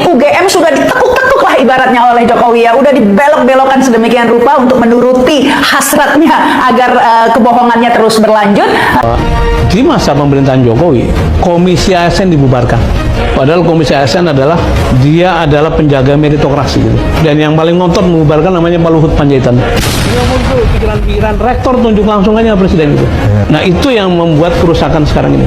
UGM sudah ditekuk-tekuk lah ibaratnya oleh Jokowi ya, udah dibelok-belokkan sedemikian rupa untuk menuruti hasratnya agar kebohongannya terus berlanjut. Di masa pemerintahan Jokowi, Komisi ASN dibubarkan. Padahal Komisi ASN dia adalah penjaga meritokrasi gitu. Dan yang paling ngotot membubarkan namanya Pak Luhut Panjaitan. Dia muncul pikiran-pikiran rektor tunjuk langsung aja presiden itu. Nah itu yang membuat kerusakan sekarang ini.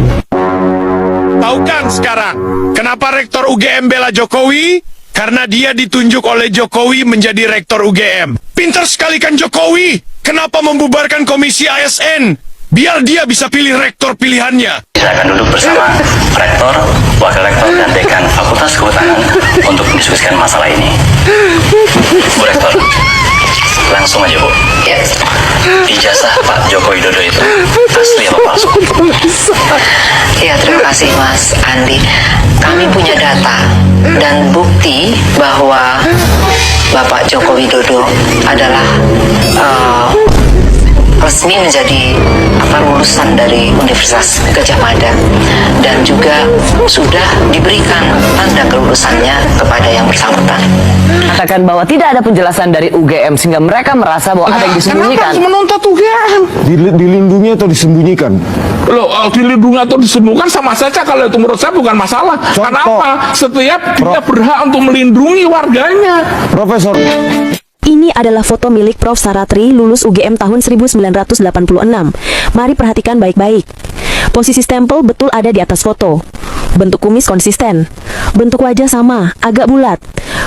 Tahu kan sekarang kenapa rektor UGM bela Jokowi? Karena dia ditunjuk oleh Jokowi menjadi rektor UGM. Pintar sekali kan Jokowi? Kenapa membubarkan Komisi ASN? Biar dia bisa pilih rektor pilihannya. Saya akan duduk bersama rektor, wakil rektor, dan dekan Fakultas Kehutanan untuk mendiskusikan masalah ini. Bu Rektor, langsung aja Bu. Ya. Ijazah Pak Joko Widodo itu asli apa palsu? Ya, terima kasih Mas Andi. Kami punya data dan bukti bahwa Bapak Joko Widodo adalah resmi menjadi lulusan dari Universitas Gadjah Mada dan juga sudah diberikan tanda kelulusannya kepada yang bersangkutan. Katakan bahwa tidak ada penjelasan dari UGM sehingga mereka merasa bahwa ada yang disembunyikan. Kenapa menuntut UGM? Dilindungi atau disembunyikan? Loh, dilindungi atau disembunyikan sama saja. Kalau itu menurut saya bukan masalah. Contoh, kenapa? Setiap dia berhak untuk melindungi warganya. Profesor. Ini adalah foto milik Prof. Saratri lulus UGM tahun 1986. Mari perhatikan baik-baik. Posisi stempel betul ada di atas foto. Bentuk kumis konsisten. Bentuk wajah sama, agak bulat.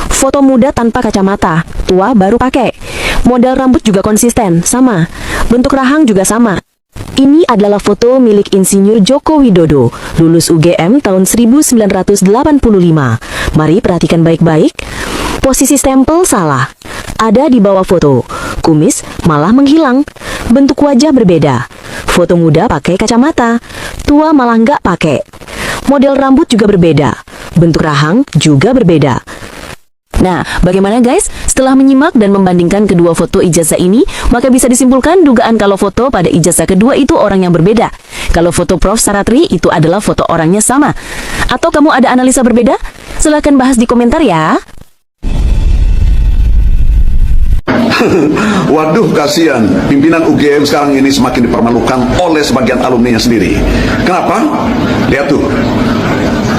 Foto muda tanpa kacamata, tua baru pakai. Model rambut juga konsisten, sama. Bentuk rahang juga sama. Ini adalah foto milik Insinyur Joko Widodo, lulus UGM tahun 1985. Mari perhatikan baik-baik. Posisi stempel salah. Ada di bawah foto. Kumis malah menghilang. Bentuk wajah berbeda. Foto muda pakai kacamata. Tua malah nggak pakai. Model rambut juga berbeda. Bentuk rahang juga berbeda. Nah, bagaimana guys? Setelah menyimak dan membandingkan kedua foto ijazah ini, maka bisa disimpulkan dugaan kalau foto pada ijazah kedua itu orang yang berbeda. Kalau foto Prof. Saratri itu adalah foto orangnya sama. Atau kamu ada analisa berbeda? Silahkan bahas di komentar ya. Waduh, kasihan pimpinan UGM sekarang ini semakin dipermalukan oleh sebagian alumninya sendiri. Kenapa? Lihat tuh,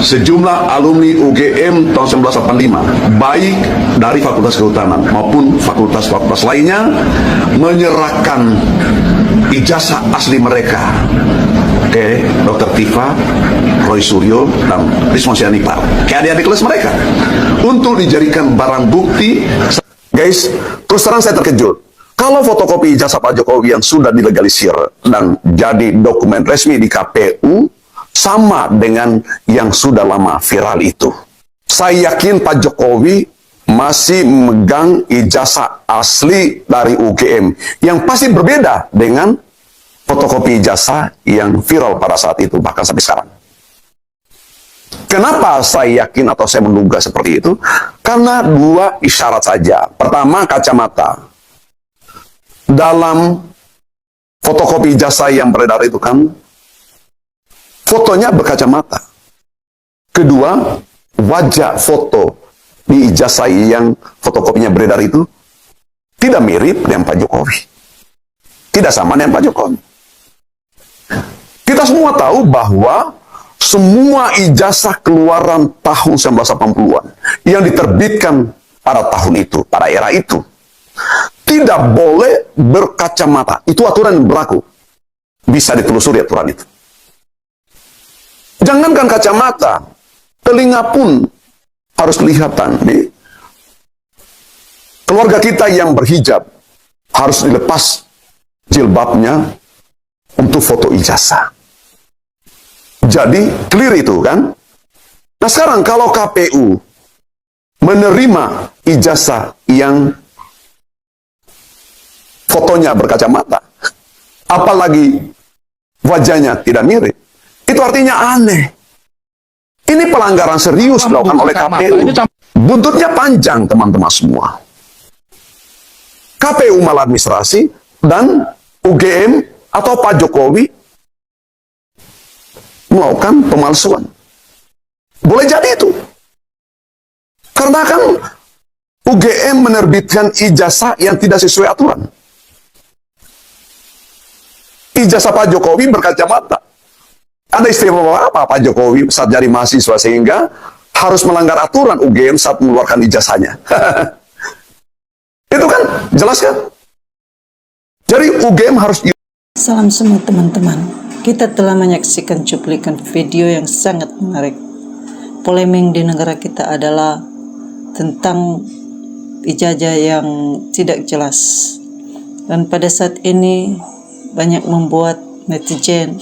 sejumlah alumni UGM tahun 1985, baik dari Fakultas Kehutanan maupun fakultas-fakultas lainnya, menyerahkan ijazah asli mereka ke Dr. Tifa, Roy Suryo, dan Rismon Sianipar, ke adik-adik kelas mereka, untuk dijadikan barang bukti. Guys, terus terang saya terkejut. Kalau fotokopi ijazah Pak Jokowi yang sudah dilegalisir dan jadi dokumen resmi di KPU sama dengan yang sudah lama viral itu. Saya yakin Pak Jokowi masih memegang ijazah asli dari UGM yang pasti berbeda dengan fotokopi ijazah yang viral pada saat itu, bahkan sampai sekarang. Kenapa saya yakin atau saya menduga seperti itu? Karena dua isyarat saja. Pertama, kacamata. Dalam fotokopi ijazah yang beredar itu kan, fotonya berkacamata. Kedua, wajah foto di ijazah yang fotokopinya beredar itu tidak mirip dengan Pak Jokowi. Tidak sama dengan Pak Jokowi. Kita semua tahu bahwa semua ijazah keluaran tahun 1980-an yang diterbitkan pada tahun itu, pada era itu, tidak boleh berkacamata. Itu aturan yang berlaku. Bisa ditelusuri aturan itu. Jangankan kacamata, telinga pun harus kelihatan. Keluarga kita yang berhijab harus dilepas jilbabnya untuk foto ijazah. Jadi, clear itu kan? Nah sekarang kalau KPU menerima ijazah yang fotonya berkacamata, apalagi wajahnya tidak mirip, itu artinya aneh. Ini pelanggaran serius dilakukan oleh KPU. Buntutnya panjang, teman-teman semua. KPU maladministrasi dan UGM atau Pak Jokowi melakukan pemalsuan. Boleh jadi itu. Karena kan UGM menerbitkan ijazah yang tidak sesuai aturan. Ijazah Pak Jokowi berkacamata. Ada istilah apa Pak Jokowi saat jadi mahasiswa sehingga harus melanggar aturan UGM saat mengeluarkan ijazahnya. Itu kan jelas kan? Jadi UGM harus... Salam semua teman-teman. Kita telah menyaksikan cuplikan video yang sangat menarik. Polemik di negara kita adalah tentang ijazah yang tidak jelas. Dan pada saat ini banyak membuat netizen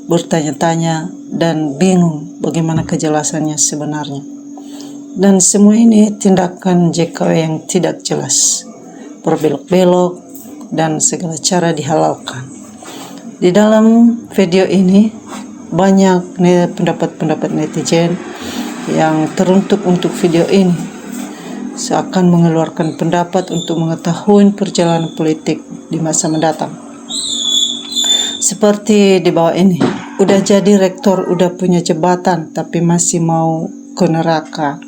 bertanya-tanya dan bingung bagaimana kejelasannya sebenarnya. Dan semua ini tindakan JKW yang tidak jelas, berbelok-belok dan segala cara dihalalkan. Di dalam video ini banyak pendapat-pendapat netizen yang teruntuk untuk video ini, seakan mengeluarkan pendapat untuk mengetahui perjalanan politik di masa mendatang. Seperti di bawah ini, udah jadi rektor, udah punya jabatan, tapi masih mau ke neraka.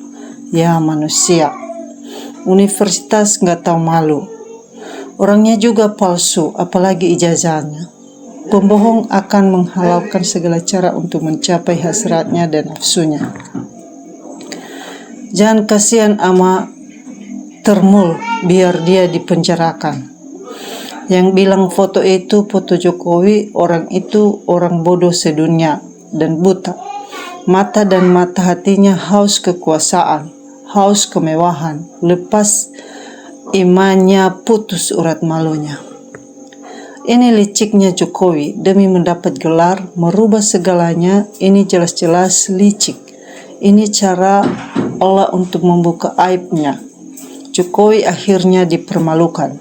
Ya manusia, universitas nggak tahu malu. Orangnya juga palsu, apalagi ijazahnya. Pembohong akan menghalalkan segala cara untuk mencapai hasratnya dan nafsunya. Jangan kasihan ama Termul, biar dia dipenjarakan. Yang bilang foto itu foto Jokowi, orang itu orang bodoh sedunia dan buta. Mata dan mata hatinya haus kekuasaan, haus kemewahan, lepas imannya putus urat malunya. Ini liciknya Jokowi demi mendapat gelar, merubah segalanya. Ini jelas-jelas licik. Ini cara Allah untuk membuka aibnya. Jokowi akhirnya dipermalukan.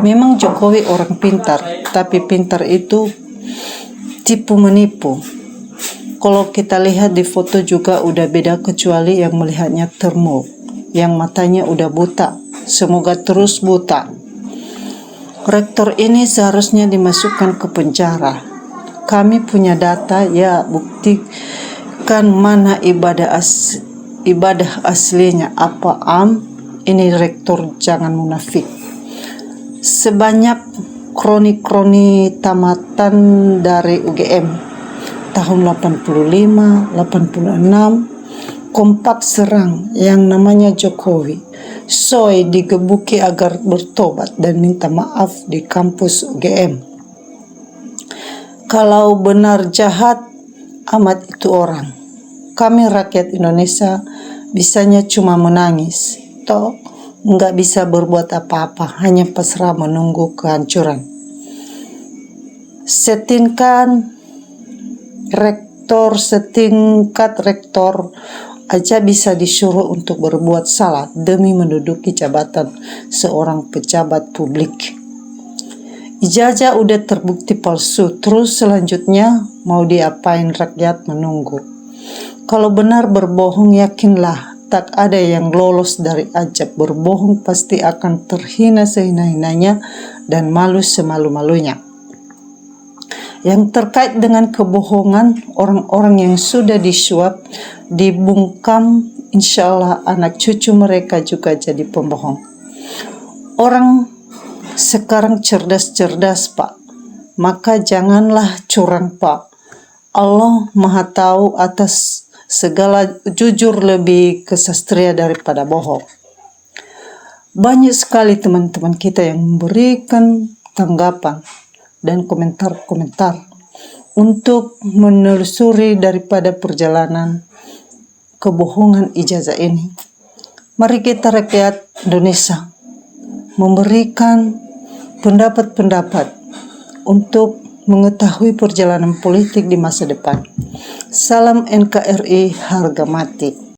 Memang Jokowi orang pintar, tapi pintar itu tipu menipu. Kalau kita lihat di foto juga udah beda, kecuali yang melihatnya Termul, yang matanya udah buta. Semoga terus buta. Rektor ini seharusnya dimasukkan ke penjara. Kami punya data, ya buktikan mana ibadah aslinya. Apa ini rektor jangan munafik. Sebanyak kroni-kroni tamatan dari UGM tahun 85, 86 kompak serang yang namanya Jokowi. Soy digebuki agar bertobat dan minta maaf di kampus UGM. Kalau benar jahat amat itu orang. Kami rakyat Indonesia bisanya cuma menangis. Toh nggak bisa berbuat apa-apa, hanya pasrah menunggu kehancuran. Setingkat rektor aja bisa disuruh untuk berbuat salah demi menduduki jabatan seorang pejabat publik. Ijazah udah terbukti palsu, terus selanjutnya mau diapain, rakyat menunggu. Kalau benar berbohong, yakinlah tak ada yang lolos dari ajab. Berbohong pasti akan terhina sehina-hinanya dan malu semalu-malunya. Yang terkait dengan kebohongan, orang-orang yang sudah disuap, dibungkam, insya Allah anak cucu mereka juga jadi pembohong. Orang sekarang cerdas-cerdas Pak, maka janganlah curang Pak. Allah Maha Tahu atas segala, jujur lebih kesatria daripada bohong. Banyak sekali teman-teman kita yang memberikan tanggapan dan komentar-komentar untuk menelusuri daripada perjalanan kebohongan ijazah ini. Mari kita rakyat Indonesia memberikan pendapat-pendapat untuk mengetahui perjalanan politik di masa depan. Salam NKRI harga mati.